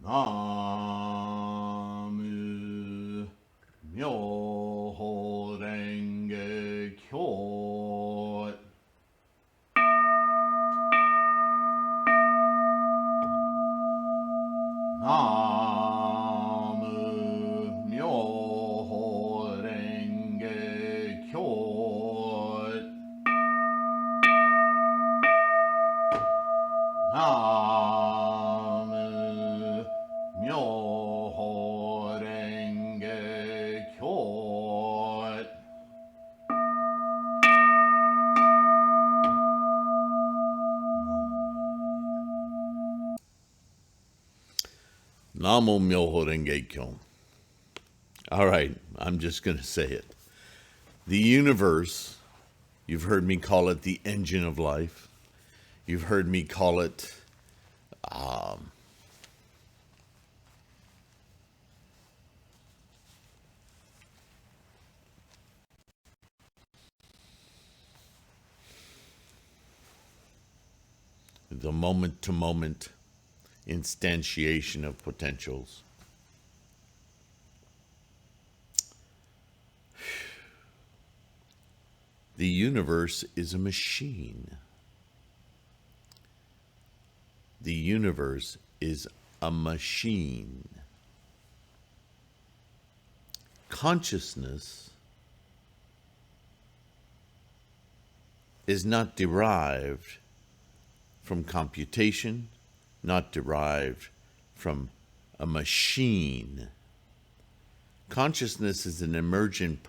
NaMuMyoHoRengeKyo. NaMuMyoHoRengeKyo. NaMuMyoHoRengeKyo. NaMuMyoHoRengeKyo. All right, I'm just going to say it. The universe, you've heard me call it the engine of life. You've heard me call it the moment-to-moment instantiation of potentials. The universe is a machine. The universe is a machine. Consciousness is not derived from computation, not derived from a machine. Consciousness is an emergent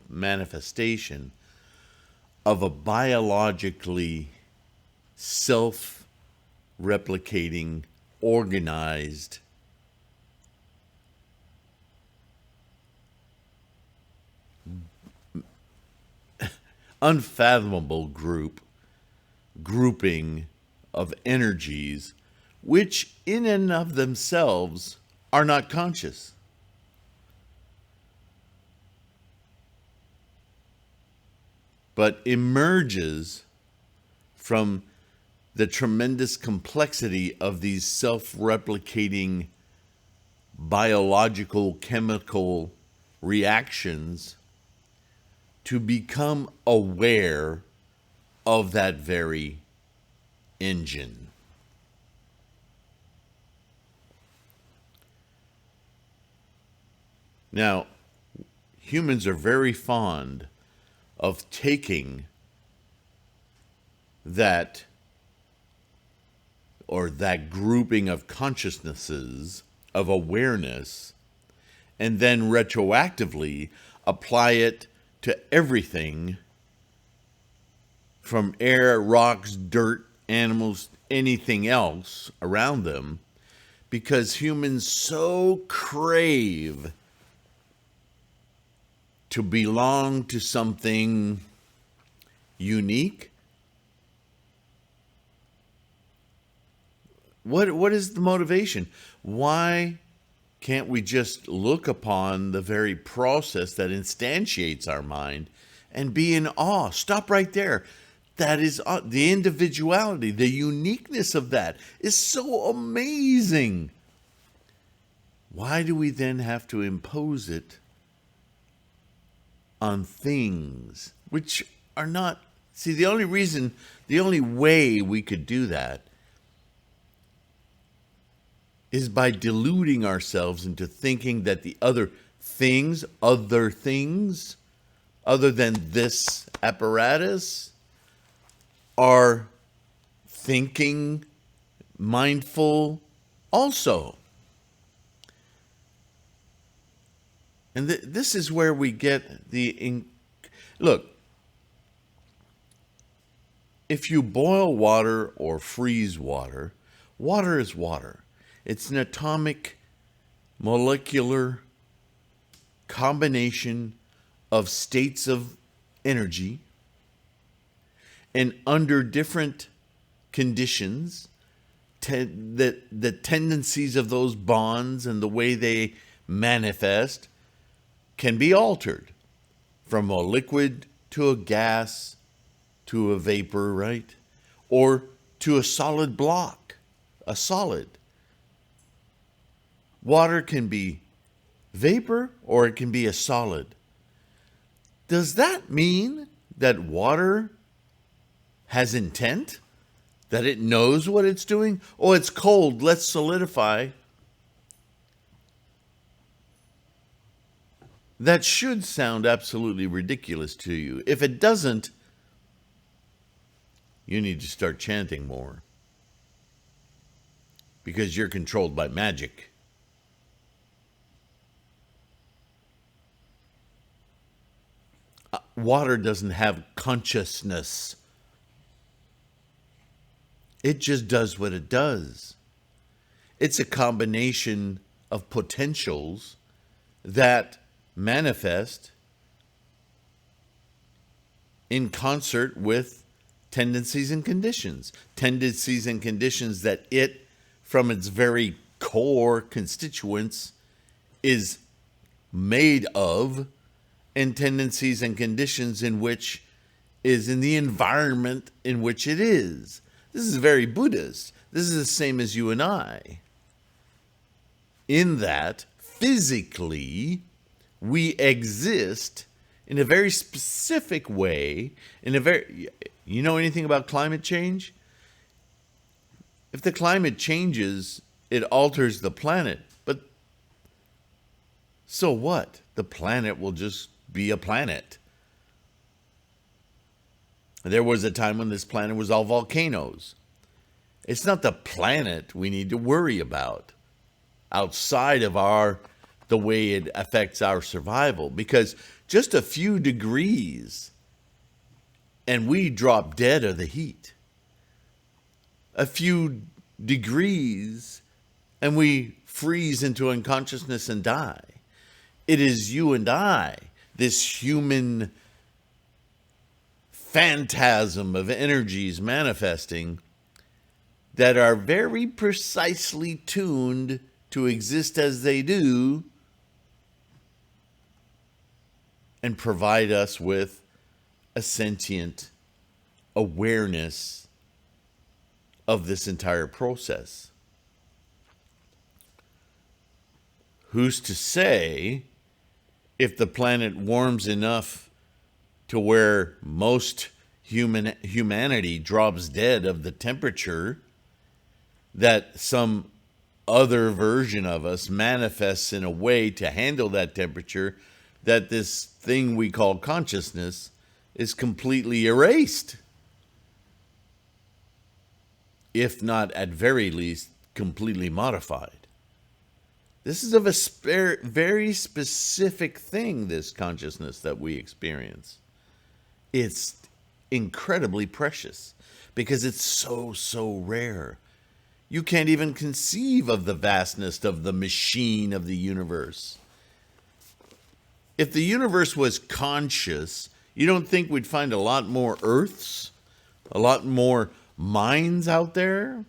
manifestation of a biologically self-replicating, organized, unfathomable grouping of energies which in and of themselves are not conscious. But emerges from the tremendous complexity of these self-replicating biological chemical reactions to become aware of that very engine. Now, humans are very fond of taking that grouping of consciousnesses, of awareness, and then retroactively apply it to everything from air, rocks, dirt, animals, anything else around them, because humans so crave to belong to something unique. What is the motivation? Why can't we just look upon the very process that instantiates our mind and be in awe? Stop right there. That is the individuality, the uniqueness of that is so amazing. Why do we then have to impose it on things which are not? See, the only way we could do that is by deluding ourselves into thinking that the other things other than this apparatus are thinking, mindful also. And this is where we get look, if you boil water or freeze water, water is water. It's an atomic, molecular combination of states of energy, and under different conditions, the tendencies of those bonds and the way they manifest can be altered from a liquid to a gas to a vapor, right? Or to a solid block, a solid. Water can be vapor or it can be a solid. Does that mean that water has intent? That it knows what it's doing? Oh, it's cold, let's solidify. That should sound absolutely ridiculous to you. If it doesn't, you need to start chanting more. Because you're controlled by magic. Water doesn't have consciousness. It just does what it does. It's a combination of potentials that manifest in concert with tendencies and conditions. Tendencies and conditions that it, from its very core constituents, is made of, and tendencies and conditions in which is in the environment in which it is. This is very Buddhist. This is the same as you and I. In that, physically, we exist in a very specific way, you know anything about climate change? If the climate changes, it alters the planet. But so what? The planet will just be a planet. There was a time when this planet was all volcanoes. It's not the planet we need to worry about outside of the way it affects our survival, because just a few degrees and we drop dead of the heat. A few degrees and we freeze into unconsciousness and die. It is you and I, this human phantasm of energies manifesting, that are very precisely tuned to exist as they do and provide us with a sentient awareness of this entire process. Who's to say if the planet warms enough to where most humanity drops dead of the temperature, that some other version of us manifests in a way to handle that temperature, that this thing we call consciousness is completely erased, if not at very least completely modified. This is of a very specific thing, this consciousness that we experience. It's incredibly precious because it's so rare. You can't even conceive of the vastness of the machine of the universe. If the universe was conscious, you don't think we'd find a lot more Earths, a lot more minds out there?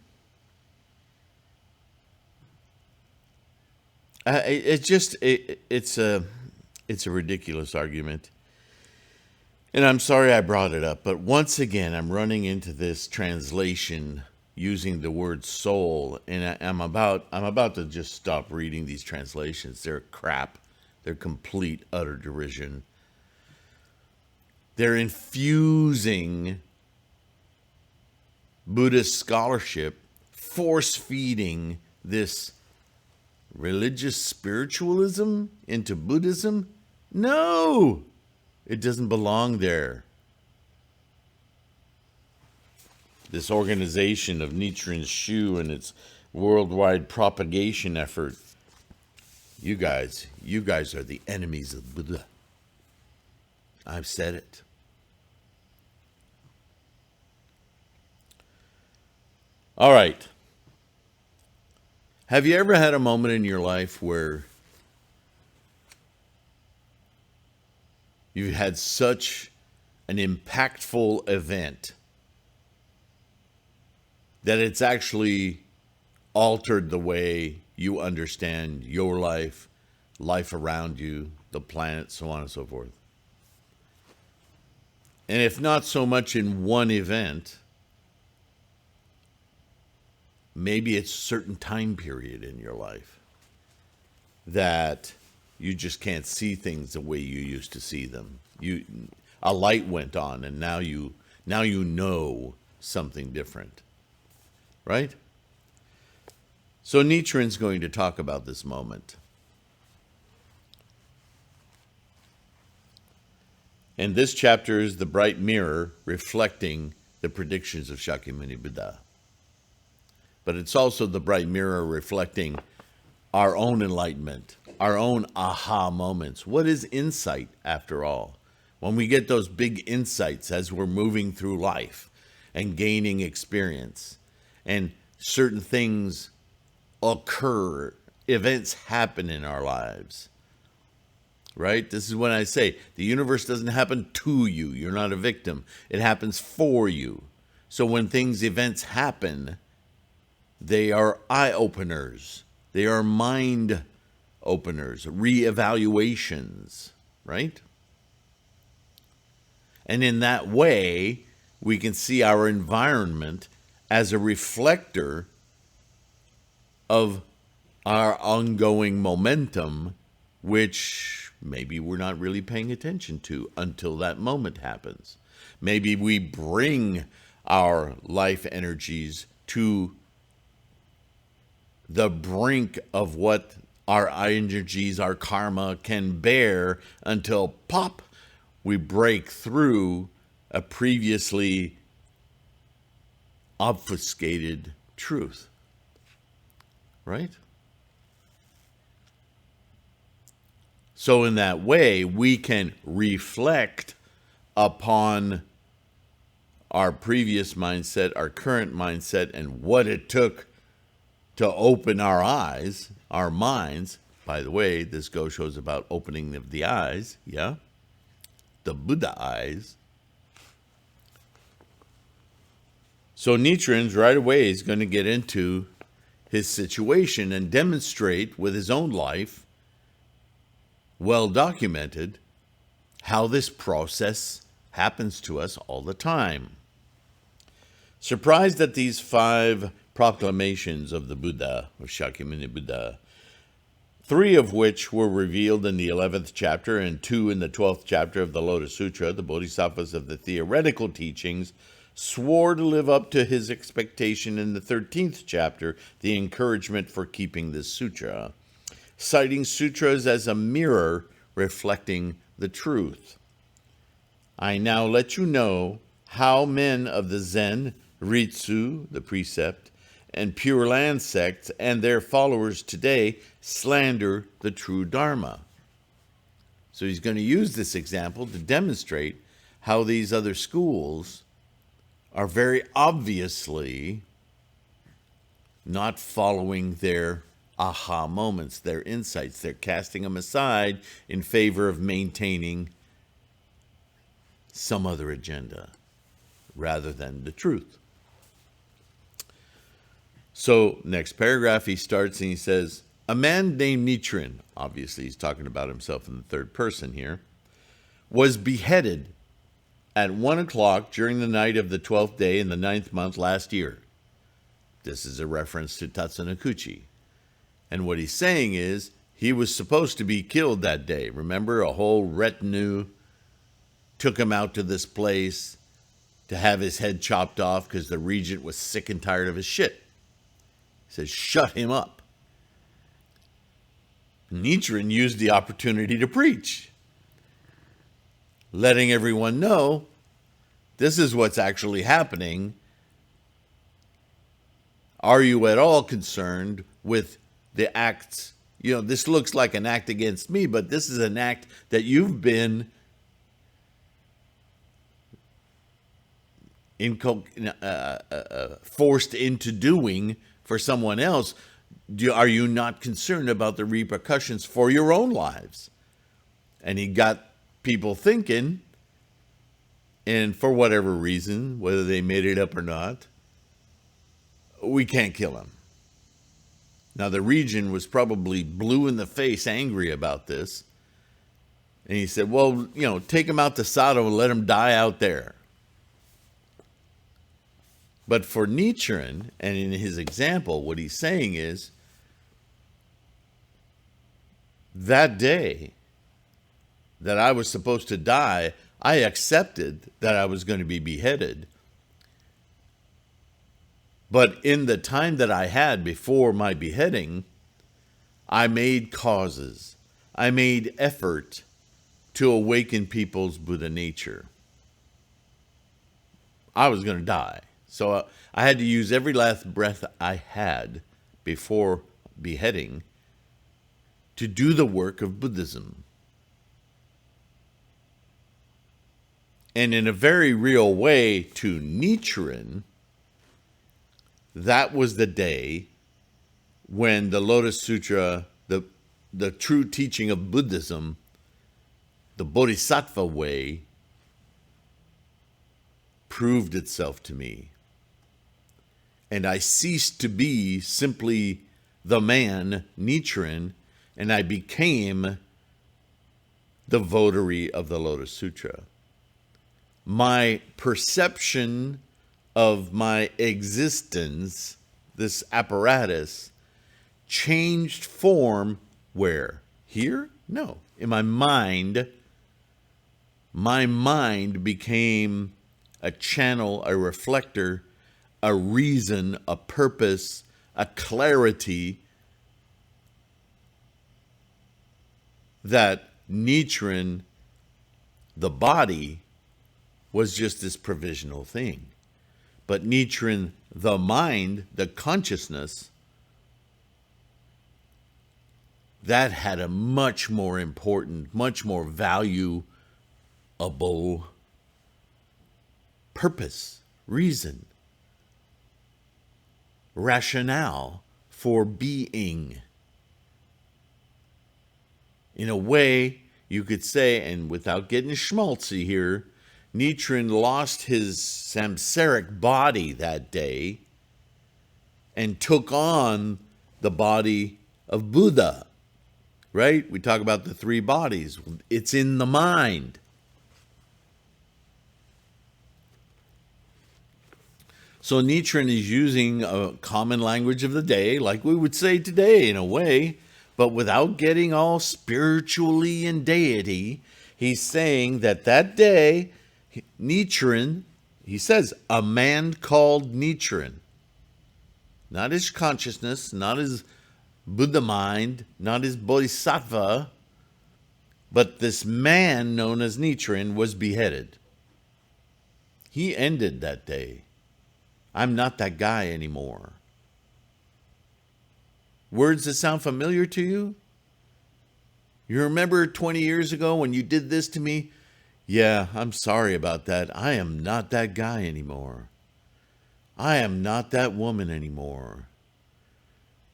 It's a ridiculous argument. And I'm sorry I brought it up, but once again, I'm running into this translation using the word soul, and I'm about to just stop reading these translations. They're crap. They're complete, utter derision. They're infusing Buddhist scholarship, force-feeding this religious spiritualism into Buddhism. No! It doesn't belong there. This organization of Nichiren Shu and its worldwide propagation effort. You guys are the enemies of Buddha. I've said it. All right. Have you ever had a moment in your life where you've had such an impactful event that it's actually altered the way you understand your life, life around you, the planet, so on and so forth? And if not so much in one event, maybe it's a certain time period in your life. that you just can't see things the way you used to see them. A light went on, and now you know something different, right? So Nichiren's going to talk about this moment. And this chapter is the bright mirror reflecting the predictions of Shakyamuni Buddha. But it's also the bright mirror reflecting our own enlightenment, our own aha moments. What is insight, after all? When we get those big insights as we're moving through life and gaining experience, and certain things occur, events happen in our lives, right? This is when I say the universe doesn't happen to you. You're not a victim. It happens for you. So when events happen, they are eye-openers. They are mind openers, reevaluations, right? And in that way, we can see our environment as a reflector of our ongoing momentum, which maybe we're not really paying attention to until that moment happens. Maybe we bring our life energies to the brink of what our energies, our karma can bear until pop, we break through a previously obfuscated truth, right? So in that way, we can reflect upon our previous mindset, our current mindset, and what it took to open our eyes, our minds. By the way, this Gosho is about opening of the eyes, yeah? The Buddha eyes. So Nichiren's right away is going to get into his situation and demonstrate with his own life, well documented, how this process happens to us all the time. Surprised at these 5 proclamations of the Buddha, of Shakyamuni Buddha, 3 of which were revealed in the 11th chapter and 2 in the 12th chapter of the Lotus Sutra, the Bodhisattvas of the theoretical teachings swore to live up to his expectation in the 13th chapter, the encouragement for keeping this sutra, citing sutras as a mirror reflecting the truth. I now let you know how men of the Zen, Ritsu, the precept, and Pure Land sects and their followers today slander the true Dharma. So he's going to use this example to demonstrate how these other schools are very obviously not following their aha moments, their insights. They're casting them aside in favor of maintaining some other agenda rather than the truth. So next paragraph, he starts and he says, a man named Nichiren, obviously he's talking about himself in the third person here, was beheaded at 1 o'clock during the night of the 12th day in the 9th month last year. This is a reference to Tatsunokuchi. And what he's saying is, he was supposed to be killed that day. Remember, a whole retinue took him out to this place to have his head chopped off because the regent was sick and tired of his shit. He says, shut him up. Nichiren used the opportunity to preach, letting everyone know this is what's actually happening. Are you at all concerned with the acts? You know, this looks like an act against me, but this is an act that you've been forced into doing for someone else. Are you not concerned about the repercussions for your own lives? And he got people thinking, and for whatever reason, whether they made it up or not, we can't kill him. Now, the regent was probably blue in the face, angry about this. And he said, well, you know, take him out to Sado and let him die out there. But for Nichiren, and in his example, what he's saying is, that day that I was supposed to die, I accepted that I was going to be beheaded. But in the time that I had before my beheading, I made causes. I made effort to awaken people's Buddha nature. I was going to die. So I had to use every last breath I had before beheading to do the work of Buddhism. And in a very real way to Nichiren, that was the day when the Lotus Sutra, the true teaching of Buddhism, the Bodhisattva way, proved itself to me. And I ceased to be simply the man, Nichiren, and I became the votary of the Lotus Sutra. My perception of my existence, this apparatus, changed form where? Here? No. In my mind became a channel, a reflector, a reason, a purpose, a clarity that Nichiren, the body, was just this provisional thing. But Nichiren, the mind, the consciousness, that had a much more important, much more valuable purpose, reason, rationale for being. In a way, you could say, and without getting schmaltzy here, Nichiren lost his samsaric body that day and took on the body of Buddha, right? We talk about the three bodies. It's in the mind. So Nichiren is using a common language of the day, like we would say today in a way, but without getting all spiritually and deity. He's saying that day, Nichiren, he says, a man called Nichiren. Not his consciousness, not his Buddha mind, not his bodhisattva, but this man known as Nichiren was beheaded. He ended that day. I'm not that guy anymore. Words that sound familiar to you? You remember 20 years ago when you did this to me? Yeah, I'm sorry about that. I am not that guy anymore. I am not that woman anymore.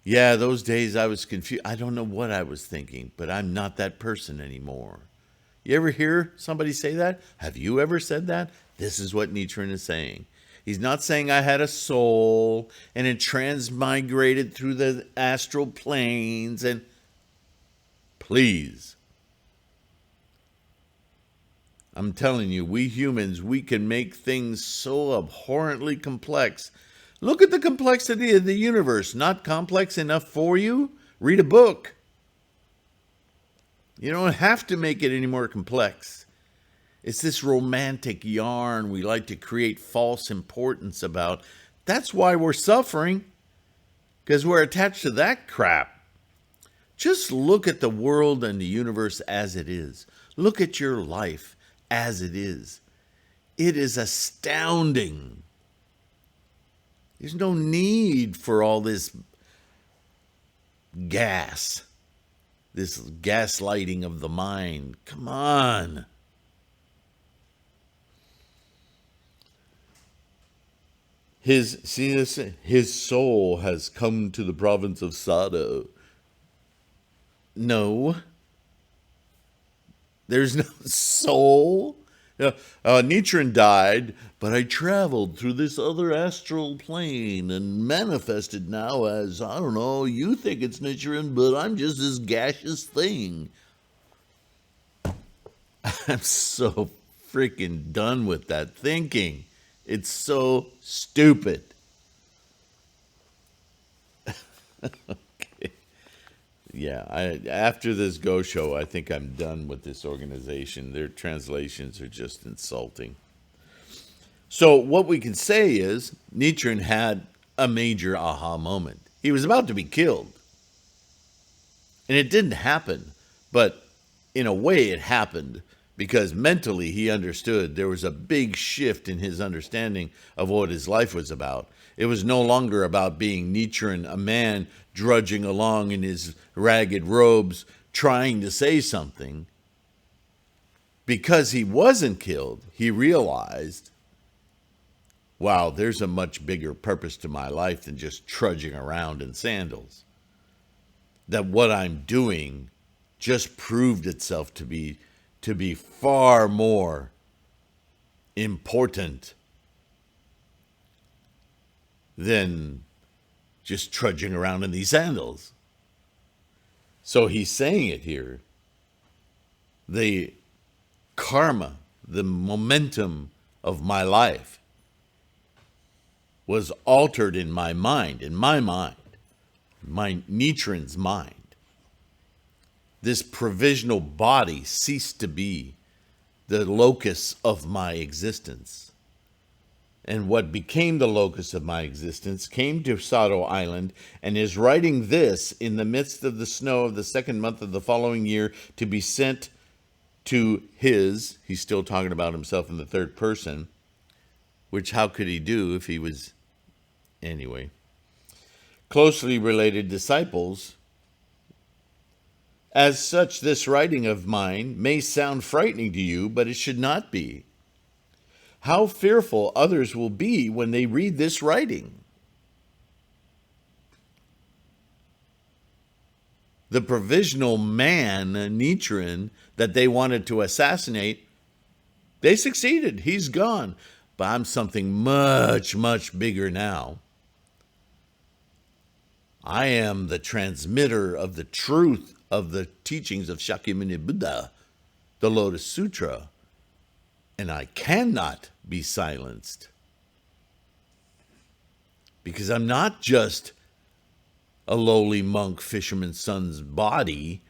Yeah, those days I was confused. I don't know what I was thinking, but I'm not that person anymore. You ever hear somebody say that? Have you ever said that? This is what Nichiren is saying. He's not saying I had a soul and it transmigrated through the astral planes and please. I'm telling you, we humans, we can make things so abhorrently complex. Look at the complexity of the universe. Not complex enough for you? Read a book. You don't have to make it any more complex. It's this romantic yarn we like to create false importance about. That's why we're suffering, because we're attached to that crap. Just look at the world and the universe as it is. Look at your life as it is. It is astounding. There's no need for all this gas, this gaslighting of the mind. Come on. His soul has come to the province of Sado. No. There's no soul. Nichiren died, but I traveled through this other astral plane and manifested now as, I don't know, you think it's Nichiren, but I'm just this gaseous thing. I'm so freaking done with that thinking. It's so stupid. Okay. After this Gosho, I think I'm done with this organization. Their translations are just insulting. So what we can say is Nichiren had a major aha moment. He was about to be killed. And it didn't happen, but in a way it happened because mentally he understood there was a big shift in his understanding of what his life was about. It was no longer about being Nichiren, a man drudging along in his ragged robes, trying to say something. Because he wasn't killed, he realized, wow, there's a much bigger purpose to my life than just trudging around in sandals. That what I'm doing just proved itself to be far more important than just trudging around in these sandals. So he's saying it here. The karma, the momentum of my life was altered in my mind, my Nichiren's mind. This provisional body ceased to be the locus of my existence. And what became the locus of my existence came to Sado Island and is writing this in the midst of the snow of the second month of the following year to be sent to he's still talking about himself in the third person, which how could he do if he was, anyway, closely related disciples. As such, this writing of mine may sound frightening to you, but it should not be. How fearful others will be when they read this writing. The provisional man, Nichiren, that they wanted to assassinate, they succeeded. He's gone. But I'm something much, much bigger now. I am the transmitter of the truth of the teachings of Shakyamuni Buddha, the Lotus Sutra, and I cannot be silenced because I'm not just a lowly monk fisherman's son's body.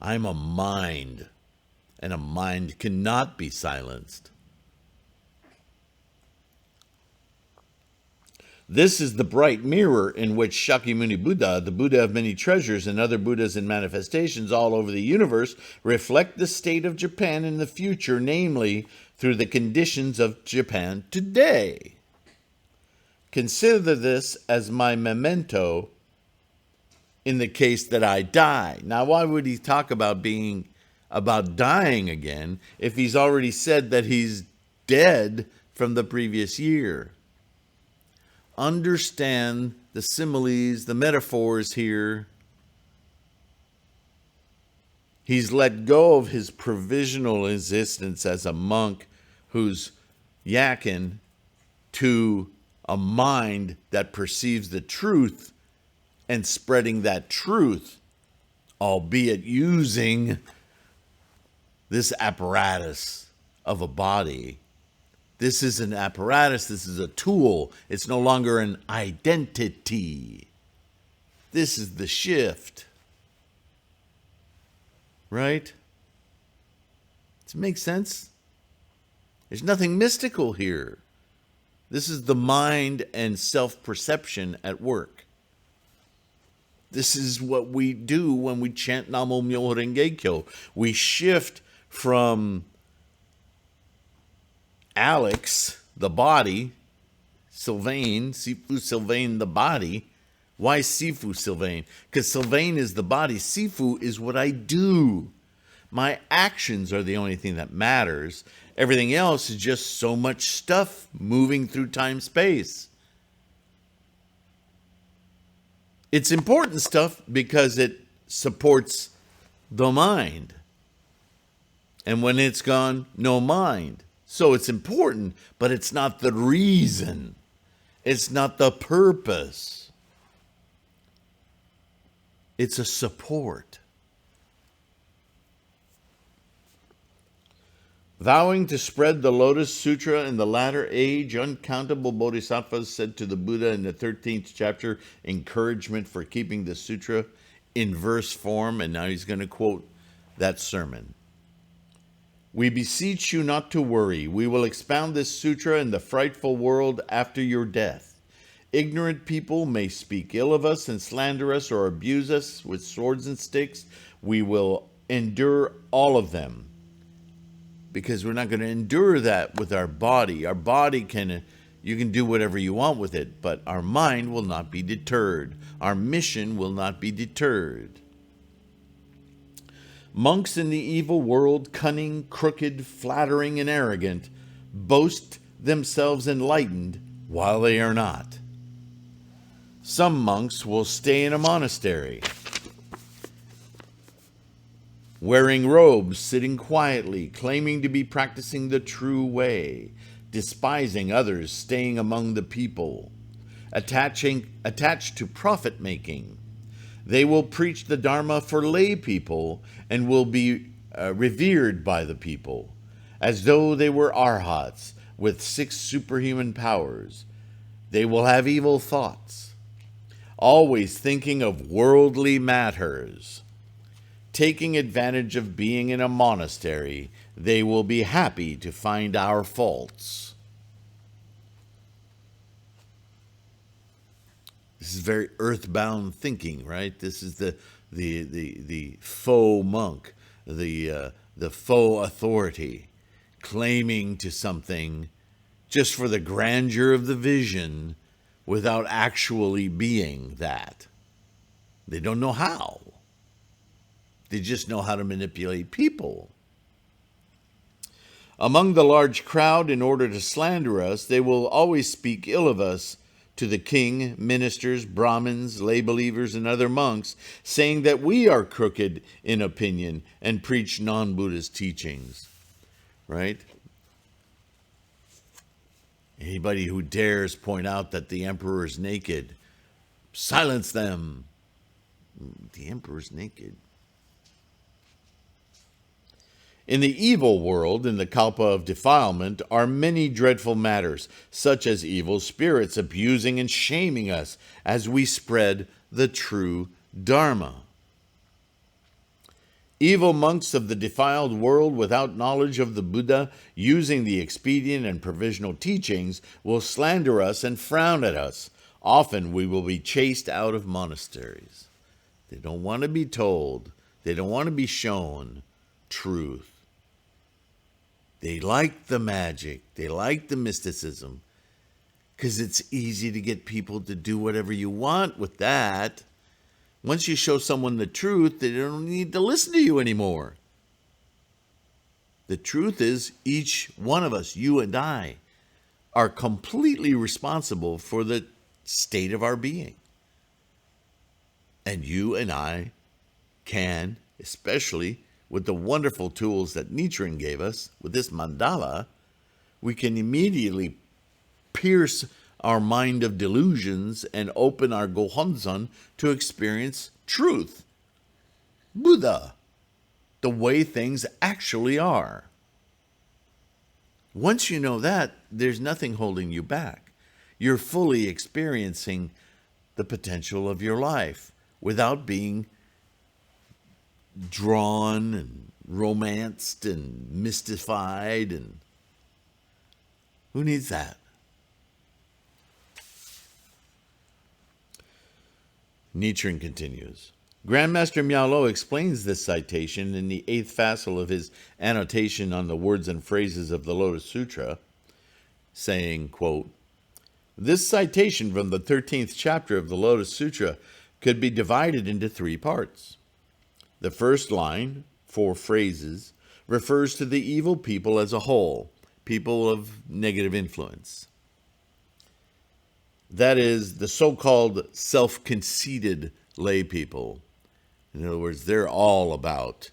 I'm a mind, and a mind cannot be silenced. This is the bright mirror in which Shakyamuni Buddha, the Buddha of many treasures, and other Buddhas and manifestations all over the universe reflect the state of Japan in the future, namely through the conditions of Japan today. Consider this as my memento in the case that I die. Now, why would he talk about dying again if he's already said that he's dead from the previous year? Understand the similes, the metaphors here. He's let go of his provisional existence as a monk who's yakking to a mind that perceives the truth and spreading that truth, albeit using this apparatus of a body. This is an apparatus. This is a tool. It's no longer an identity. This is the shift. Right? Does it make sense? There's nothing mystical here. This is the mind and self-perception at work. This is what we do when we chant NaMuMyoHoRenGeKyo. We shift from Alex, the body, Sylvain, Sifu Sylvain, the body. Why Sifu Sylvain? Because Sylvain is the body. Sifu is what I do. My actions are the only thing that matters. Everything else is just so much stuff moving through time-space. It's important stuff because it supports the mind. And when it's gone, no mind. So it's important, but it's not the reason. It's not the purpose. It's a support. Vowing to spread the Lotus Sutra in the latter age, uncountable bodhisattvas said to the Buddha in the 13th chapter, encouragement for keeping the sutra in verse form, and now he's going to quote that sermon. We beseech you not to worry. We will expound this sutra in the frightful world after your death. Ignorant people may speak ill of us and slander us or abuse us with swords and sticks. We will endure all of them, because we're not going to endure that with our body. Our body you can do whatever you want with it, but our mind will not be deterred. Our mission will not be deterred. Monks in the evil world, cunning, crooked, flattering, and arrogant, boast themselves enlightened while they are not. Some monks will stay in a monastery, wearing robes, sitting quietly, claiming to be practicing the true way, despising others, staying among the people, attached to profit-making. They will preach the Dharma for lay people and will be revered by the people, as though they were arhats with 6 superhuman powers. They will have evil thoughts, always thinking of worldly matters. Taking advantage of being in a monastery, they will be happy to find our faults. This is very earthbound thinking, right? This is the faux monk, the faux authority, claiming to something just for the grandeur of the vision without actually being that. They don't know how. They just know how to manipulate people. Among the large crowd, in order to slander us, they will always speak ill of us to the king, ministers, Brahmins, lay believers, and other monks, saying that we are crooked in opinion and preach non-Buddhist teachings. Right? Anybody who dares point out that the emperor is naked, silence them. The emperor's naked. In the evil world, in the kalpa of defilement, are many dreadful matters, such as evil spirits abusing and shaming us as we spread the true Dharma. Evil monks of the defiled world without knowledge of the Buddha, using the expedient and provisional teachings, will slander us and frown at us. Often we will be chased out of monasteries. They don't want to be told. They don't want to be shown truth. They like the magic. They like the mysticism, because it's easy to get people to do whatever you want with that. Once you show someone the truth, they don't need to listen to you anymore. The truth is, each one of us, you and I, are completely responsible for the state of our being. And you and I can, especially with the wonderful tools that Nichiren gave us, with this mandala, we can immediately pierce our mind of delusions and open our Gohonzon to experience truth, Buddha, the way things actually are. Once you know that, there's nothing holding you back. You're fully experiencing the potential of your life without being drawn and romanced and mystified. And who needs that? Nichiren continues. Grandmaster Miao explains this citation in the 8th facile of his annotation on the words and phrases of the Lotus Sutra, saying, quote, "This citation from the 13th chapter of the Lotus Sutra could be divided into 3 parts. The first line, 4 phrases, refers to the evil people as a whole, people of negative influence. That is, the so-called self-conceited lay people. In other words, they're all about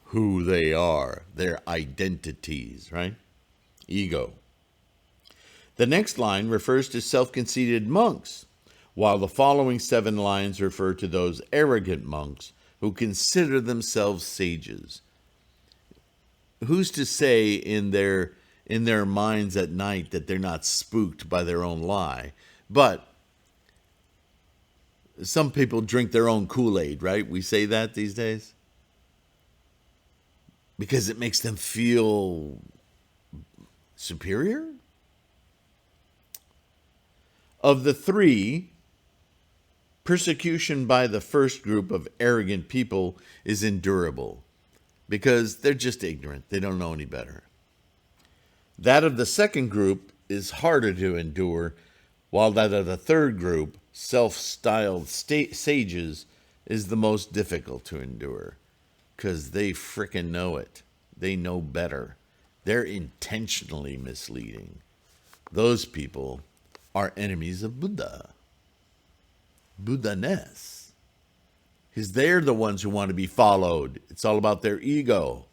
who they are, their identities, right? Ego. The next line refers to self-conceited monks, while the following 7 lines refer to those arrogant monks who consider themselves sages. Who's to say in their minds at night that they're not spooked by their own lie? But Some people drink their own Kool-Aid, right? We say that these days because it makes them feel superior. Of the three, persecution by the first group of arrogant people is endurable because they're just ignorant. They don't know any better. That of the second group is harder to endure, while that of the third group, self-styled sages, is the most difficult to endure because they frickin' know it. They know better. They're intentionally misleading. Those people are enemies of Buddha. Buddha-ness. Because they're the ones who want to be followed. It's all about their ego.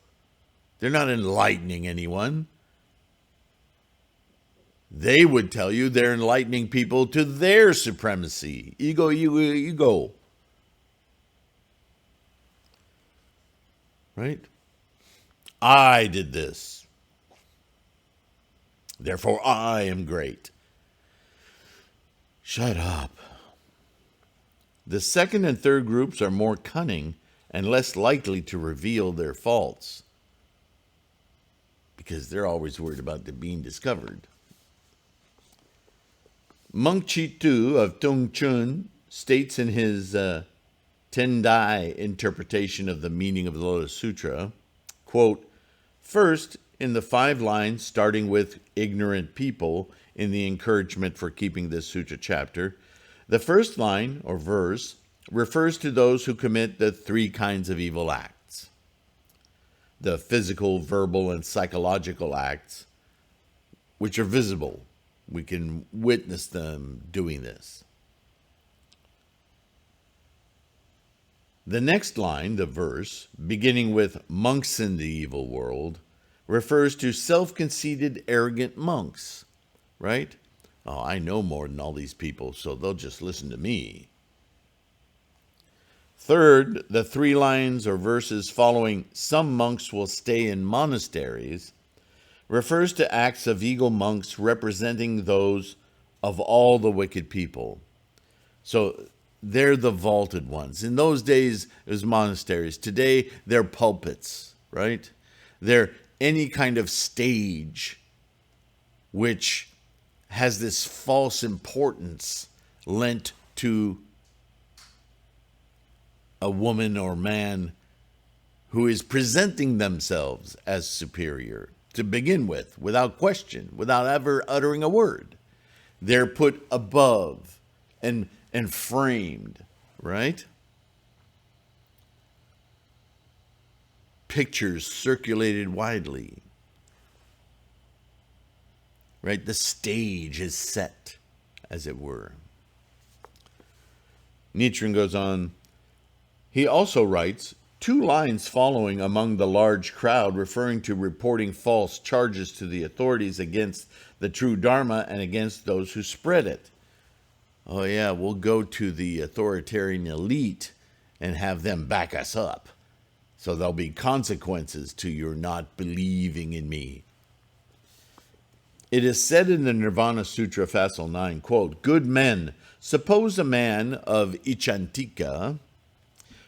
They're not enlightening anyone. They would tell you they're enlightening people to their supremacy. Ego, ego, ego. Right? I did this. Therefore, I am great. Shut up. The second and third groups are more cunning and less likely to reveal their faults because they're always worried about being discovered. Monk Chi-tu of Tongchun states in his Tendai interpretation of the meaning of the Lotus Sutra, quote, first, in the 5 lines starting with ignorant people in the encouragement for keeping this sutra chapter, the first line, or verse, refers to those who commit the 3 kinds of evil acts. The physical, verbal, and psychological acts, which are visible. We can witness them doing this. The next line, the verse, beginning with monks in the evil world, refers to self-conceited, arrogant monks, right? Oh, I know more than all these people, so they'll just listen to me. Third, the 3 lines or verses following some monks will stay in monasteries refers to acts of evil monks representing those of all the wicked people. So they're the vaulted ones. In those days, it was monasteries. Today, they're pulpits, right? They're any kind of stage which has this false importance lent to a woman or man who is presenting themselves as superior to begin with, without question, without ever uttering a word. They're put above and framed, right? Pictures circulated widely, right? The stage is set, as it were. Nichiren goes on, he also writes, 2 lines following among the large crowd referring to reporting false charges to the authorities against the true Dharma and against those who spread it. Oh yeah, we'll go to the authoritarian elite and have them back us up. So there'll be consequences to your not believing in me. It is said in the Nirvana Sutra, Facile 9, quote, good men, suppose a man of Ichantika,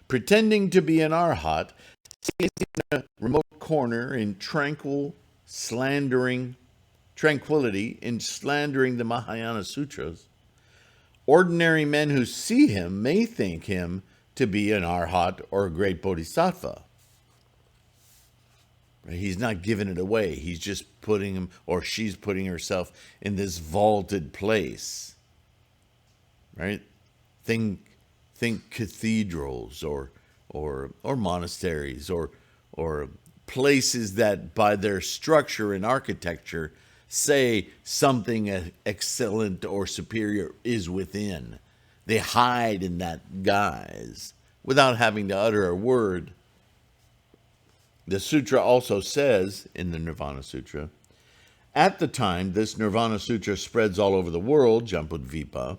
pretending to be an arhat, stays in a remote corner in tranquility in slandering the Mahayana Sutras. Ordinary men who see him may think him to be an arhat or a great bodhisattva. He's not giving it away. He's just putting him, or she's putting herself in this vaulted place. Right? Think cathedrals or monasteries or places that by their structure and architecture say something excellent or superior is within. They hide in that guise without having to utter a word. The sutra also says, in the Nirvana Sutra, at the time this Nirvana Sutra spreads all over the world, Jambudvipa,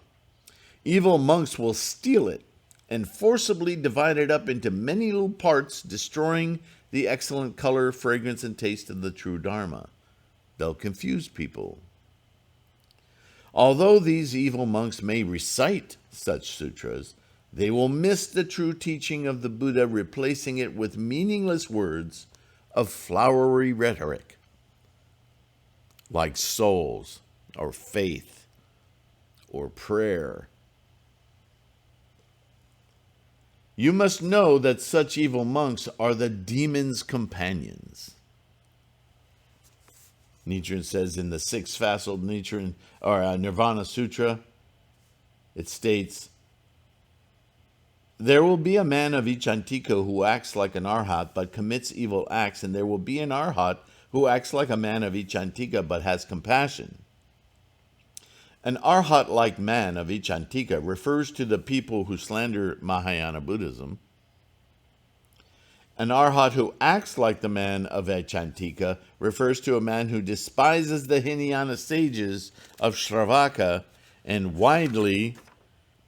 evil monks will steal it and forcibly divide it up into many little parts, destroying the excellent color, fragrance, and taste of the true Dharma. They'll confuse people. Although these evil monks may recite such sutras, They will miss the true teaching of the Buddha, replacing it with meaningless words of flowery rhetoric, like souls, or faith, or prayer. You must know that such evil monks are the demon's companions. Nichiren says in the Sixth Facile Nichiren, or Nirvana Sutra, it states, there will be a man of each Antika who acts like an arhat but commits evil acts, and there will be an arhat who acts like a man of each Antika but has compassion. An arhat-like man of each Antika refers to the people who slander Mahayana Buddhism. An arhat who acts like the man of each Antika refers to a man who despises the Hinayana sages of Shravaka and widely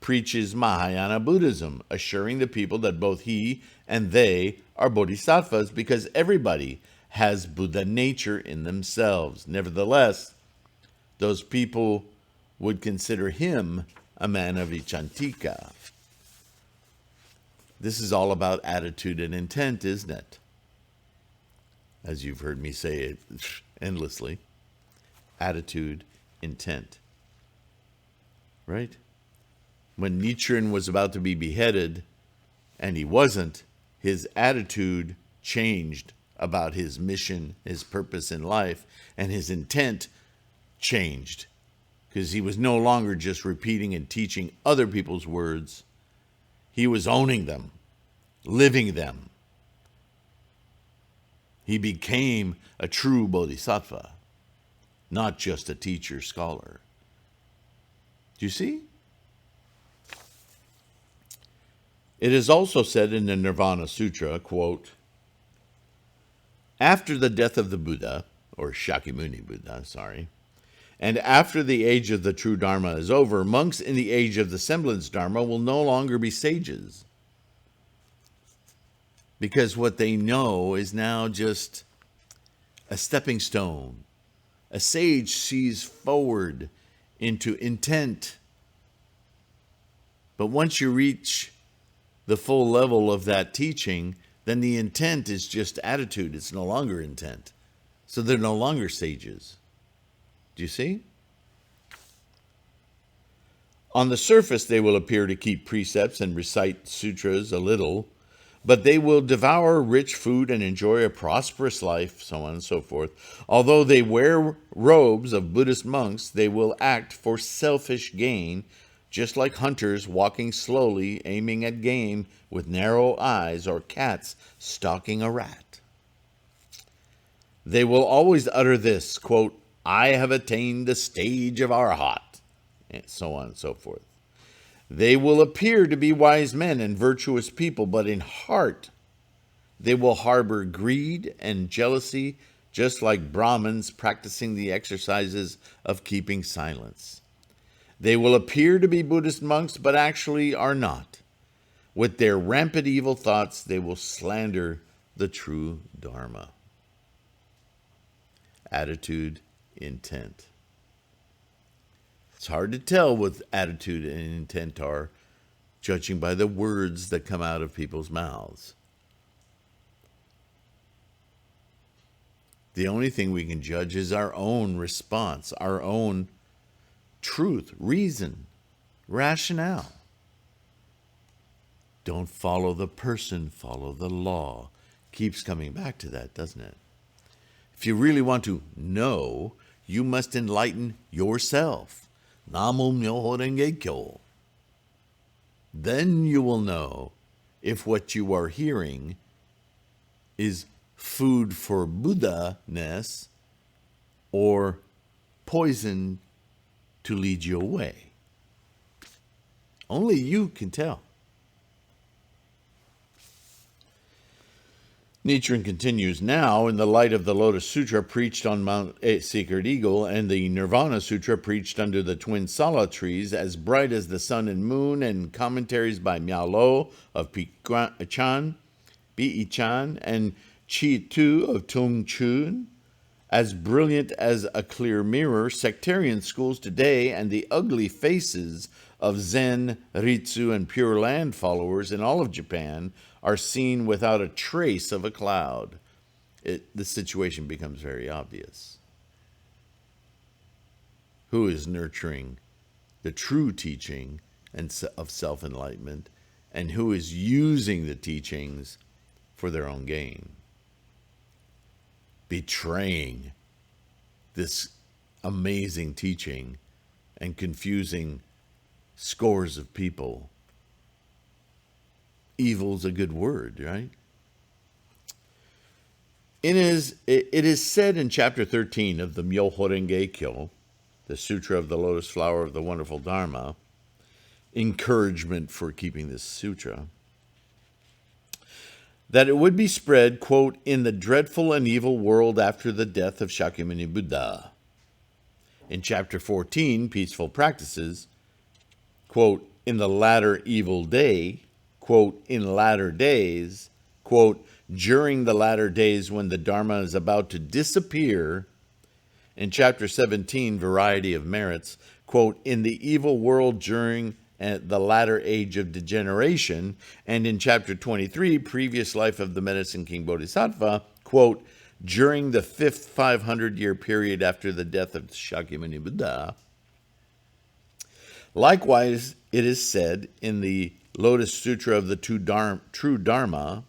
preaches Mahayana Buddhism, assuring the people that both he and they are bodhisattvas because everybody has Buddha nature in themselves. Nevertheless, those people would consider him a man of each Antika. This is all about attitude and intent, isn't it? As you've heard me say it endlessly. Attitude, intent. Right? When Nichiren was about to be beheaded, and he wasn't, his attitude changed about his mission, his purpose in life, and his intent changed. Because he was no longer just repeating and teaching other people's words. He was owning them, living them. He became a true bodhisattva, not just a teacher, scholar. Do you see? It is also said in the Nirvana Sutra, quote, after the death of the Buddha, or Shakyamuni Buddha, and after the age of the true Dharma is over, monks in the age of the semblance Dharma will no longer be sages. Because what they know is now just a stepping stone. A sage sees forward into intent. But once you reach the full level of that teaching, then the intent is just attitude. It's no longer intent. So they're no longer sages. Do you see? On the surface, they will appear to keep precepts and recite sutras a little, but they will devour rich food and enjoy a prosperous life, so on and so forth. Although they wear robes of Buddhist monks, they will act for selfish gain, just like hunters walking slowly, aiming at game with narrow eyes, or cats stalking a rat. They will always utter this, quote, I have attained the stage of Arhat, and so on and so forth. They will appear to be wise men and virtuous people, but in heart they will harbor greed and jealousy, just like Brahmins practicing the exercises of keeping silence. They will appear to be Buddhist monks, but actually are not. With their rampant evil thoughts, they will slander the true Dharma. Attitude, intent. It's hard to tell what attitude and intent are, judging by the words that come out of people's mouths. The only thing we can judge is our own response, our own truth, reason, rationale. Don't follow the person, follow the law. Keeps coming back to that, doesn't it? If you really want to know, you must enlighten yourself. NaMuMyoHoRenGeKyo. Then you will know if what you are hearing is food for Buddha-ness or poison to lead you away. Only you can tell. Nichiren continues, now in the light of the Lotus Sutra preached on Mount Sacred Eagle and the Nirvana Sutra preached under the twin Sala trees, as bright as the sun and moon, and commentaries by Miao Lo of Bi-chan, and Chi Tu of Tung Chun, as brilliant as a clear mirror, sectarian schools today and the ugly faces of Zen, Ritsu, and Pure Land followers in all of Japan are seen without a trace of a cloud. The situation becomes very obvious. Who is nurturing the true teaching of self-enlightenment, and who is using the teachings for their own gain? Betraying this amazing teaching and confusing scores of people. Evil's a good word, right? It is said in chapter 13 of the NaMuMyoHoRenGeKyo, the Sutra of the Lotus Flower of the Wonderful Dharma, encouragement for keeping this sutra, that it would be spread, quote, in the dreadful and evil world after the death of Shakyamuni Buddha. In chapter 14, Peaceful Practices, quote, in the latter evil day, quote, in latter days, quote, during the latter days when the Dharma is about to disappear. In chapter 17, Variety of Merits, quote, in the evil world during the latter age of degeneration. And in chapter 23, Previous Life of the Medicine King Bodhisattva, quote, during the fifth 500-year period after the death of Shakyamuni Buddha. Likewise, it is said in the Lotus Sutra of the True Dharma,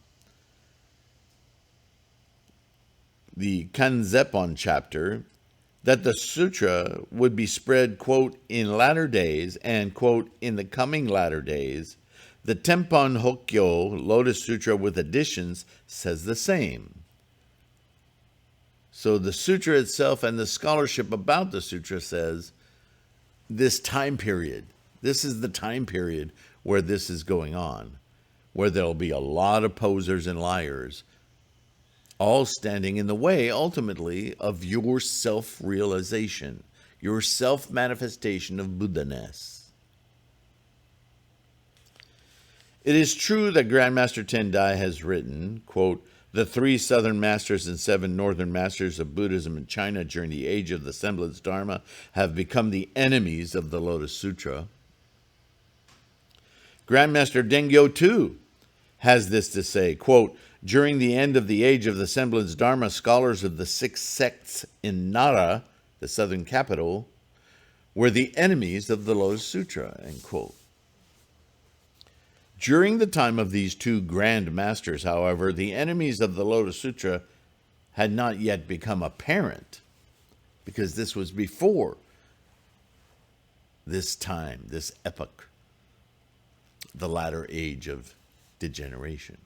the Kanzeppon chapter, that the sutra would be spread, quote, in latter days, and, quote, in the coming latter days. The Tenpon Hokkyo Lotus Sutra with additions says the same. So the sutra itself and the scholarship about the sutra says this time period, this is the time period where this is going on, where there'll be a lot of posers and liars, all standing in the way, ultimately, of your self-realization, your self-manifestation of Buddha-ness. It is true that Grandmaster Tendai has written, quote, the 3 southern masters and 7 northern masters of Buddhism in China during the age of the semblance Dharma have become the enemies of the Lotus Sutra. Grandmaster Dengyo, too, has this to say, quote, during the end of the age of the semblance Dharma, scholars of the 6 sects in Nara, the southern capital, were the enemies of the Lotus Sutra, end quote. During the time of these 2 grand masters, however, the enemies of the Lotus Sutra had not yet become apparent, because this was before this time, this epoch, the latter age of degeneration.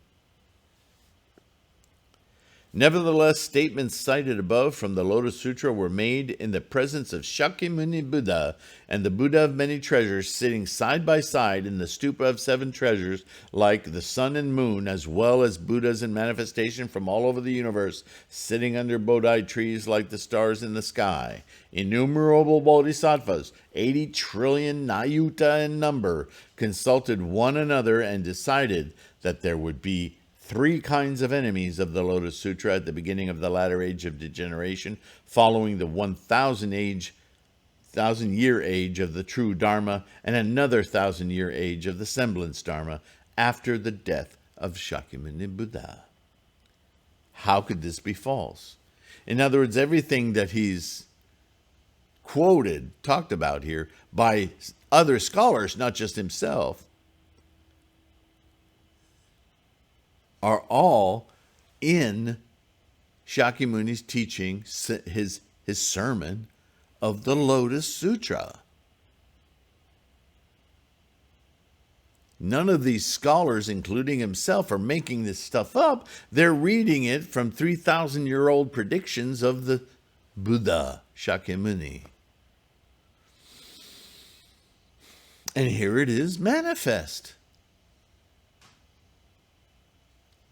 Nevertheless, statements cited above from the Lotus Sutra were made in the presence of Shakyamuni Buddha and the Buddha of many treasures sitting side by side in the stupa of 7 treasures, like the sun and moon, as well as Buddhas in manifestation from all over the universe, sitting under Bodhi trees like the stars in the sky. Innumerable bodhisattvas, 80 trillion Nayuta in number, consulted one another and decided that there would be 3 kinds of enemies of the Lotus Sutra at the beginning of the latter age of degeneration, following the 1,000-year age of the true Dharma, and another 1,000-year age of the semblance Dharma after the death of Shakyamuni Buddha. How could this be false? In other words, everything that he's quoted, talked about here, by other scholars, not just himself, are all in Shakyamuni's teaching, his sermon of the Lotus Sutra. None of these scholars, including himself, are making this stuff up. They're reading it from 3,000-year-old predictions of the Buddha, Shakyamuni. And here it is manifest.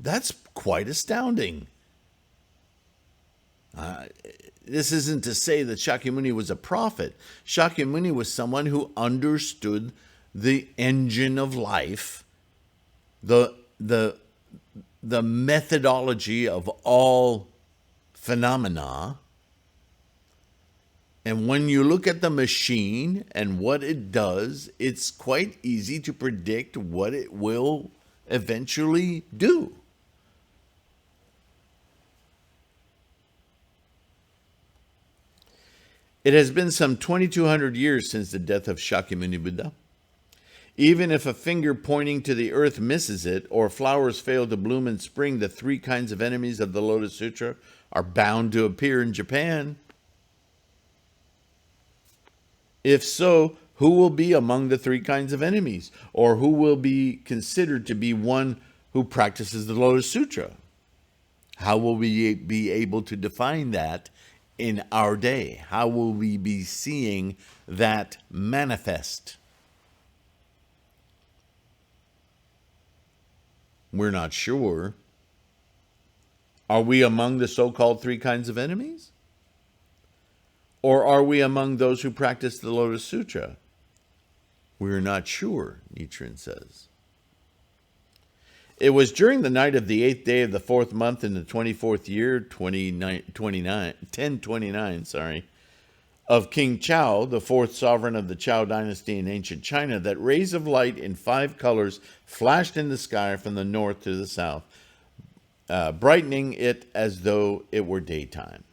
That's quite astounding. This isn't to say that Shakyamuni was a prophet. Shakyamuni was someone who understood the engine of life, the methodology of all phenomena, And when you look at the machine and what it does, it's quite easy to predict what it will eventually do. It has been some 2,200 years since the death of Shakyamuni Buddha. Even if a finger pointing to the earth misses it, or flowers fail to bloom in spring, the three kinds of enemies of the Lotus Sutra are bound to appear in Japan. If so, who will be among the three kinds of enemies? Or who will be considered to be one who practices the Lotus Sutra? How will we be able to define that in our day? How will we be seeing that manifest? We're not sure. Are we among the so-called three kinds of enemies? Or are we among those who practice the Lotus Sutra? We're not sure, Nichiren says. It was during the night of the 8th day of the 4th month in the 24th year, 1029, of King Chao, the 4th sovereign of the Chao dynasty in ancient China, that rays of light in 5 colors flashed in the sky from the north to the south, brightening it as though it were daytime.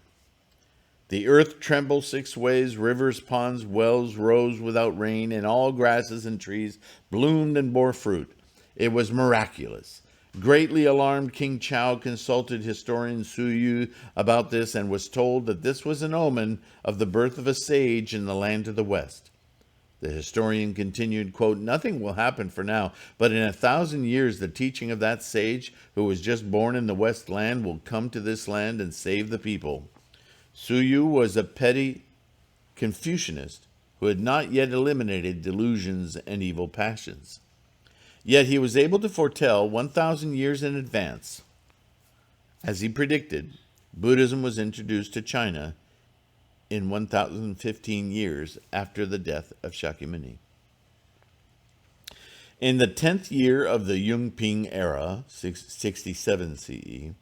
The earth trembled 6 ways, rivers, ponds, wells rose without rain, and all grasses and trees bloomed and bore fruit. It was miraculous. Greatly alarmed, King Chao consulted historian Su Yu about this and was told that this was an omen of the birth of a sage in the land to the west. The historian continued, quote, "Nothing will happen for now, but in 1,000 years the teaching of that sage who was just born in the west land will come to this land and save the people." Su Yu was a petty Confucianist who had not yet eliminated delusions and evil passions. Yet he was able to foretell 1,000 years in advance. As he predicted, Buddhism was introduced to China in 1,015 years after the death of Shakyamuni. In the 10th year of the Yunping era, 67 CE,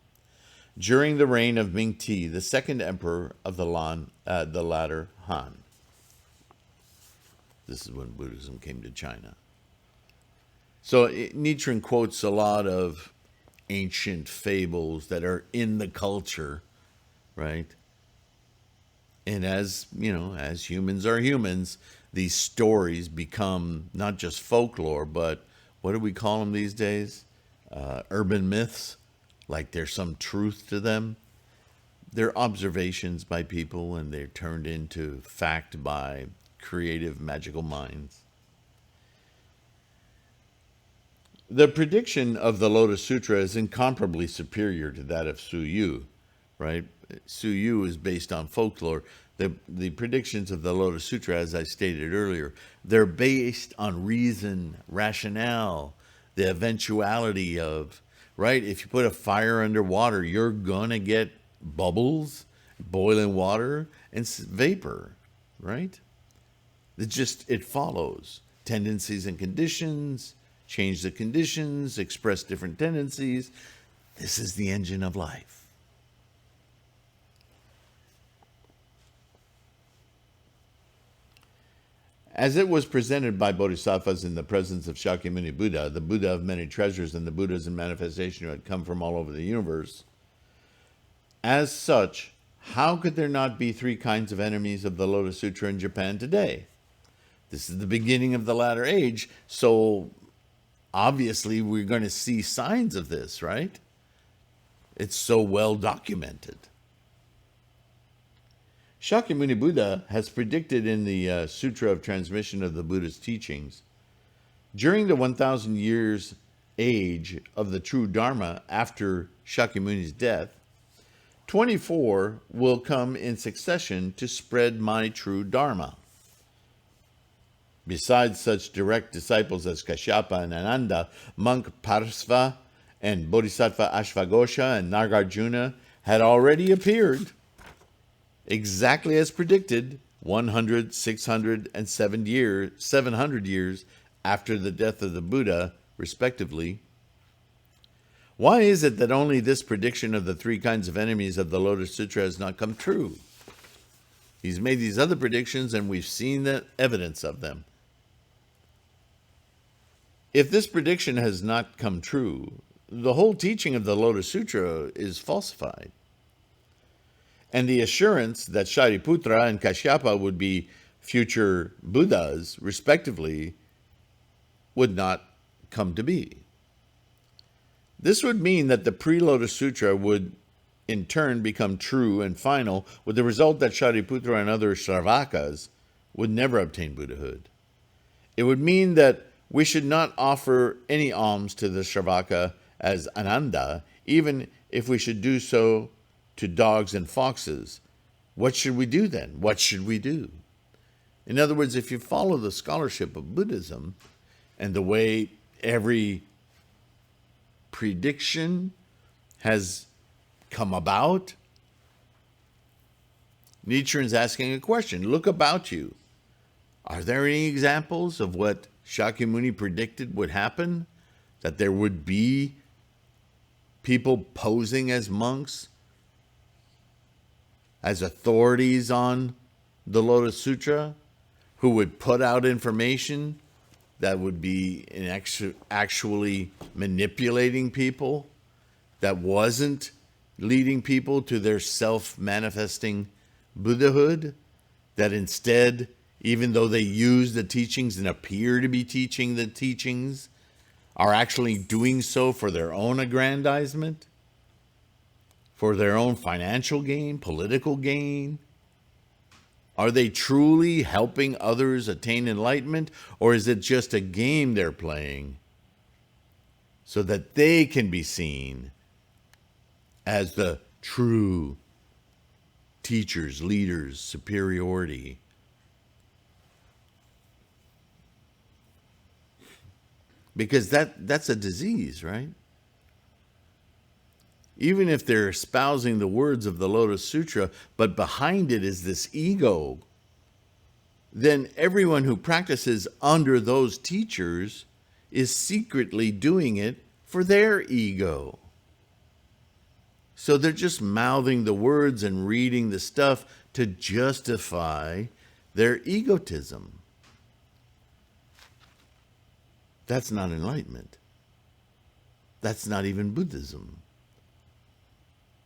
during the reign of Ming Ti, the second emperor of the latter Han. This is when Buddhism came to China. So Nichiren quotes a lot of ancient fables that are in the culture, right? And as, you know, as humans are humans, these stories become not just folklore, but what do we call them these days? Urban myths, like there's some truth to them. They're observations by people, and they're turned into fact by creative, magical minds. The prediction of the Lotus Sutra is incomparably superior to that of Su Yu, right? Su Yu is based on folklore. The predictions of the Lotus Sutra, as I stated earlier, they're based on reason, rationale, the eventuality of, right? If you put a fire under water, you're going to get bubbles, boiling water, and vapor, right? It follows. Tendencies and conditions, change the conditions, express different tendencies. This is the engine of life. As it was presented by bodhisattvas in the presence of Shakyamuni Buddha, the Buddha of many treasures and the Buddhas in manifestation who had come from all over the universe, as such, how could there not be 3 kinds of enemies of the Lotus Sutra in Japan today? This is the beginning of the latter age, so obviously we're going to see signs of this, right? It's so well documented. Shakyamuni Buddha has predicted in the Sutra of Transmission of the Buddha's teachings, during the 1,000 years age of the true Dharma after Shakyamuni's death, 24 will come in succession to spread my true Dharma. Besides such direct disciples as Kashyapa and Ananda, monk Parsva and Bodhisattva Ashvaghosha and Nagarjuna had already appeared, exactly as predicted, 100, 600, and 700 years after the death of the Buddha, respectively. Why is it that only this prediction of the 3 kinds of enemies of the Lotus Sutra has not come true? He's made these other predictions, and we've seen the evidence of them. If this prediction has not come true, the whole teaching of the Lotus Sutra is falsified. And the assurance that Shariputra and Kashyapa would be future Buddhas, respectively, would not come to be. This would mean that the pre-Lotus Sutra would in turn become true and final, with the result that Shariputra and other Shravakas would never obtain Buddhahood. It would mean that we should not offer any alms to the Shravaka as Ananda, even if we should do so to dogs and foxes. What should we do then? What should we do? In other words, if you follow the scholarship of Buddhism and the way every prediction has come about, Nichiren's asking a question. Look about you. Are there any examples of what Shakyamuni predicted would happen? That there would be people posing as monks, as authorities on the Lotus Sutra, who would put out information that would be actually manipulating people, that wasn't leading people to their self-manifesting Buddhahood, that instead, even though they use the teachings and appear to be teaching the teachings, are actually doing so for their own aggrandizement, for their own financial gain, political gain? Are they truly helping others attain enlightenment, or is it just a game they're playing so that they can be seen as the true teachers, leaders, superiority? Because that's a disease, right? Even if they're espousing the words of the Lotus Sutra, but behind it is this ego, then everyone who practices under those teachers is secretly doing it for their ego. So they're just mouthing the words and reading the stuff to justify their egotism. That's not enlightenment. That's not even Buddhism.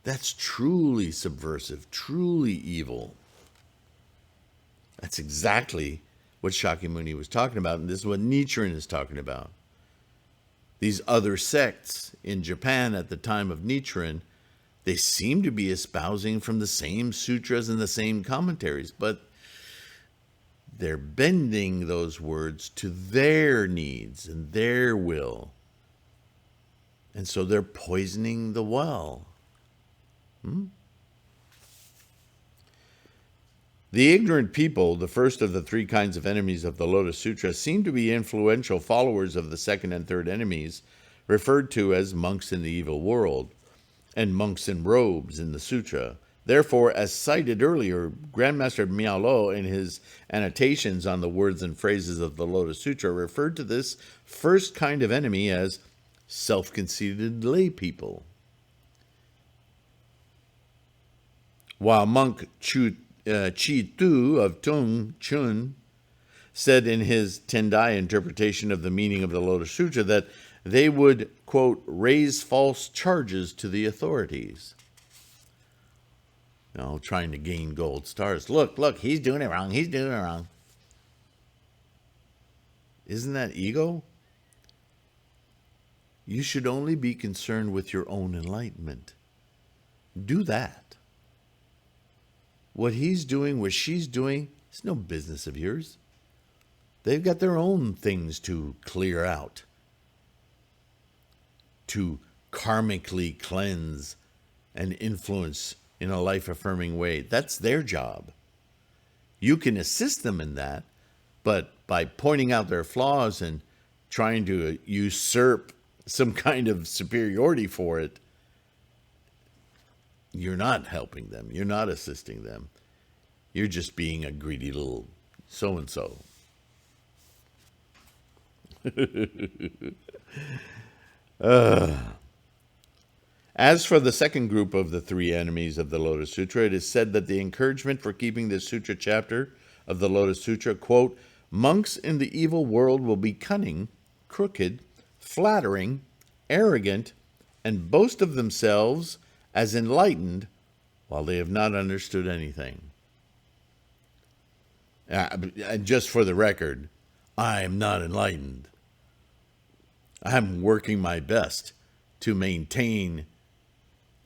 That's truly subversive, truly evil. That's exactly what Shakyamuni was talking about, and this is what Nichiren is talking about. These other sects in Japan at the time of Nichiren, they seem to be espousing from the same sutras and the same commentaries, but they're bending those words to their needs and their will. And so they're poisoning the well. The ignorant people, the first of the three kinds of enemies of the Lotus Sutra, seem to be influential followers of the second and third enemies, referred to as monks in the evil world, and monks in robes in the sutra. Therefore, as cited earlier, Grandmaster Miao in his annotations on the words and phrases of the Lotus Sutra referred to this first kind of enemy as self-conceited lay people. While monk Chi Tu of Tung Chun said in his Tendai interpretation of the meaning of the Lotus Sutra that they would, quote, raise false charges to the authorities. You know, trying to gain gold stars. Look, he's doing it wrong. He's doing it wrong. Isn't that ego? You should only be concerned with your own enlightenment. Do that. What he's doing, what she's doing, it's no business of yours. They've got their own things to clear out, to karmically cleanse and influence in a life-affirming way. That's their job. You can assist them in that, but by pointing out their flaws and trying to usurp some kind of superiority for it, you're not helping them. You're not assisting them. You're just being a greedy little so-and-so. As for the second group of the three enemies of the Lotus Sutra, it is said that the encouragement for keeping this sutra chapter of the Lotus Sutra, quote, monks in the evil world will be cunning, crooked, flattering, arrogant, and boast of themselves as enlightened while they have not understood anything. And just for the record, I am not enlightened. I'm working my best to maintain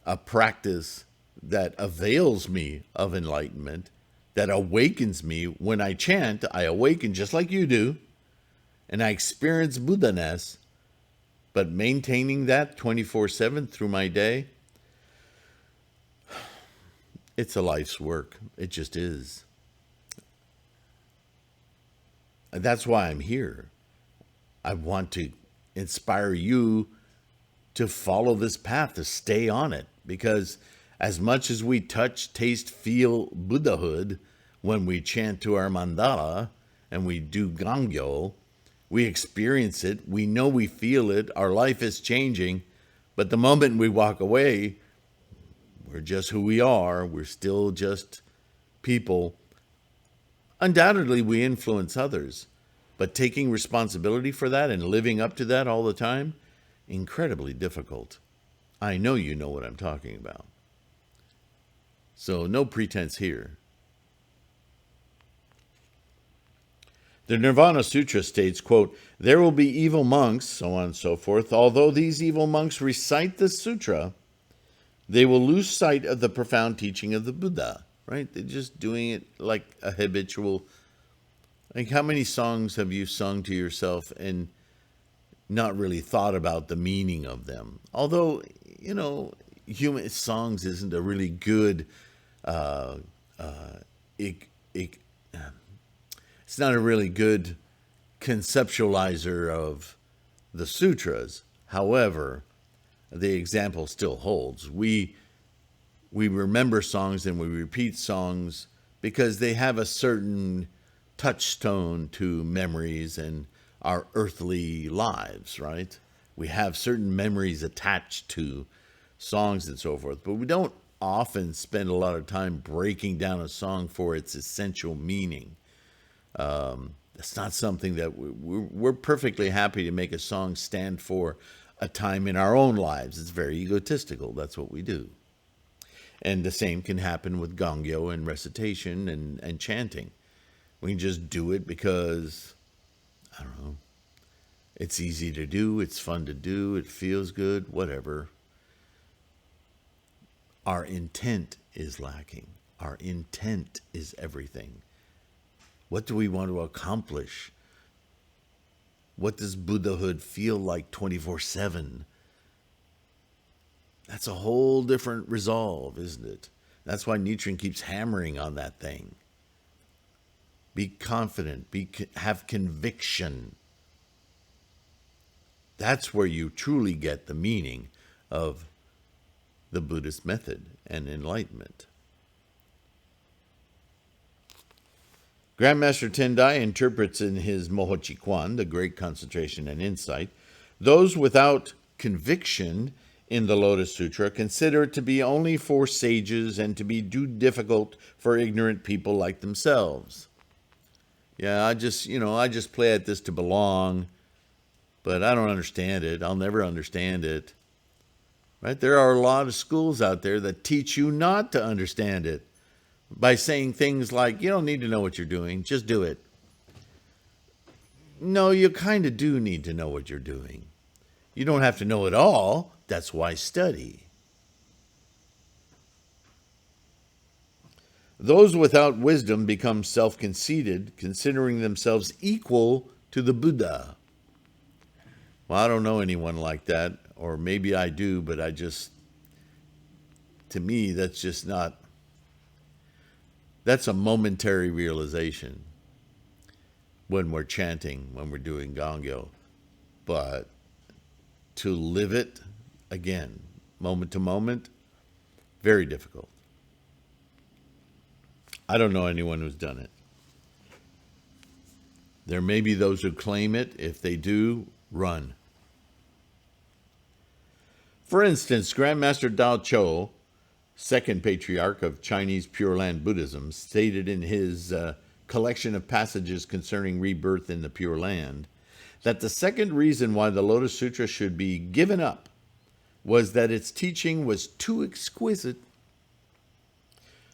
a practice that avails me of enlightenment, that awakens me. When I chant, I awaken just like you do, and I experience Buddha-ness, but maintaining that 24/7 through my day, it's a life's work. It just is. And that's why I'm here. I want to inspire you to follow this path, to stay on it. Because as much as we touch, taste, feel Buddhahood when we chant to our mandala and we do Gangyo, we experience it, we know we feel it, our life is changing, but the moment we walk away, we're just who we are, we're still just people. Undoubtedly, we influence others, but taking responsibility for that and living up to that all the time, incredibly difficult. I know you know what I'm talking about. So no pretense here. The Nirvana Sutra states, quote, there will be evil monks, so on and so forth. Although these evil monks recite the sutra, they will lose sight of the profound teaching of the Buddha, right? They're just doing it like a habitual. Like, how many songs have you sung to yourself and not really thought about the meaning of them? Although, you know, human songs isn't a really good, it's not a really good conceptualizer of the sutras. However, the example still holds. We remember songs and we repeat songs because they have a certain touchstone to memories and our earthly lives, right? We have certain memories attached to songs and so forth, but we don't often spend a lot of time breaking down a song for its essential meaning. It's not something that we're perfectly happy to make a song stand for a time in our own lives. It's very egotistical. That's what we do. And the same can happen with Gangyo and recitation and chanting. We can just do it because, I don't know, it's easy to do, it's fun to do, it feels good, whatever. Our intent is lacking. Our intent is everything. What do we want to accomplish? What does Buddhahood feel like 24/7? That's a whole different resolve, isn't it? That's why Nichiren keeps hammering on that thing. Be confident, have conviction. That's where you truly get the meaning of the Buddhist method and enlightenment. Grandmaster Tendai interprets in his Mohochi Kwan, the Great Concentration and Insight, those without conviction in the Lotus Sutra consider it to be only for sages and to be too difficult for ignorant people like themselves. Yeah, I just play at this to belong, but I don't understand it. I'll never understand it. Right? There are a lot of schools out there that teach you not to understand it by saying things like, you don't need to know what you're doing, just do it. No, you kind of do need to know what you're doing. You don't have to know it all. That's why study. Those without wisdom become self-conceited, considering themselves equal to the Buddha. Well, I don't know anyone like that, or maybe I do, but to me, that's just not, that's a momentary realization when we're chanting, when we're doing Gangyo. But to live it, again, moment to moment, very difficult. I don't know anyone who's done it. There may be those who claim it. If they do, run. For instance, Grandmaster Dao Cho, second patriarch of Chinese Pure Land Buddhism, stated in his collection of passages concerning rebirth in the Pure Land that the second reason why the Lotus Sutra should be given up was that its teaching was too exquisite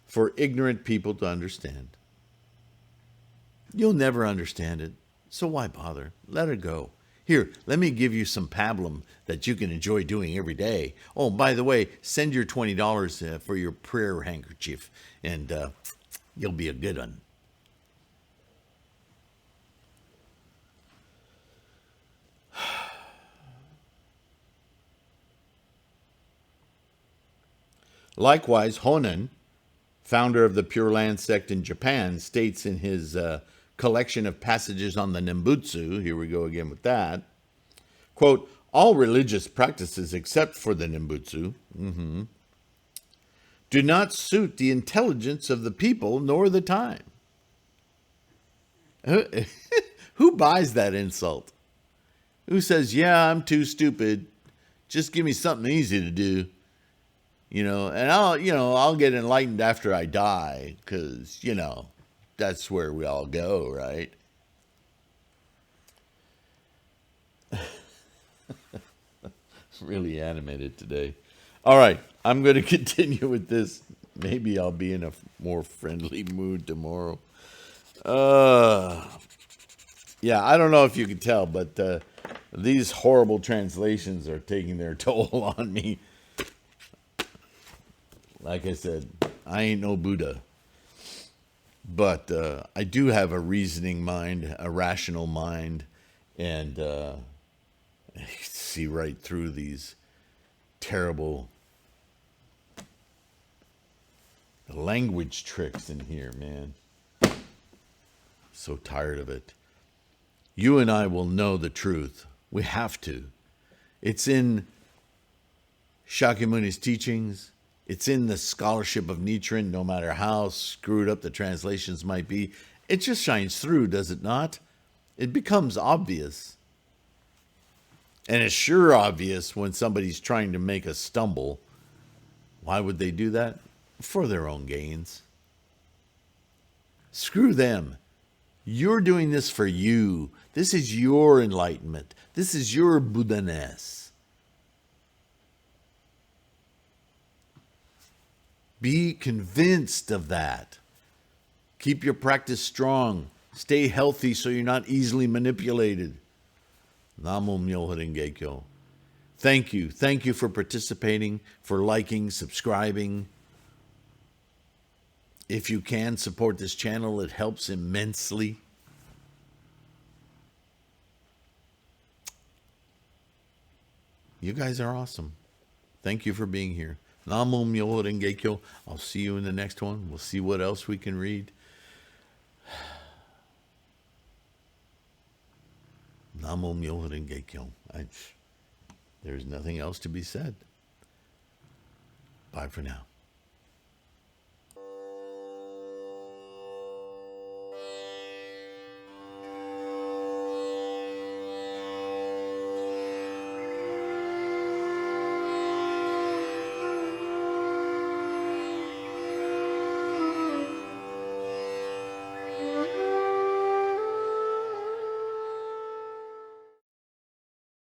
for ignorant people to understand. You'll never understand it, so why bother? Let it go. Here, let me give you some pablum that you can enjoy doing every day. Oh, by the way, send your $20 for your prayer handkerchief, and you'll be a good one. Likewise, Honen, founder of the Pure Land sect in Japan, states in his collection of passages on the Nembutsu, here we go again with that, quote, all religious practices except for the Nembutsu do not suit the intelligence of the people nor the time. Who buys that insult? Who says, yeah, I'm too stupid. Just give me something easy to do. And I'll get enlightened after I die, because, that's where we all go, right? Really animated today. All right, I'm going to continue with this. Maybe I'll be in a more friendly mood tomorrow. Yeah, I don't know if you can tell, but these horrible translations are taking their toll on me. Like I said, I ain't no Buddha. But I do have a reasoning mind, a rational mind, and I see right through these terrible language tricks in here, man. So tired of it. You and I will know the truth. We have to. It's in Shakyamuni's teachings. It's in the scholarship of Nichiren, no matter how screwed up the translations might be. It just shines through, does it not? It becomes obvious. And it's sure obvious when somebody's trying to make us stumble. Why would they do that? For their own gains. Screw them. You're doing this for you. This is your enlightenment. This is your Buddha-ness. Be convinced of that. Keep your practice strong. Stay healthy so you're not easily manipulated. NaMuMyoHoRenGeKyo. Thank you. Thank you for participating, for liking, subscribing. If you can support this channel, it helps immensely. You guys are awesome. Thank you for being here. NaMuMyoHoRenGeKyo. I'll see you in the next one. We'll see what else we can read. NaMuMyoHoRenGeKyo. There's nothing else to be said. Bye for now.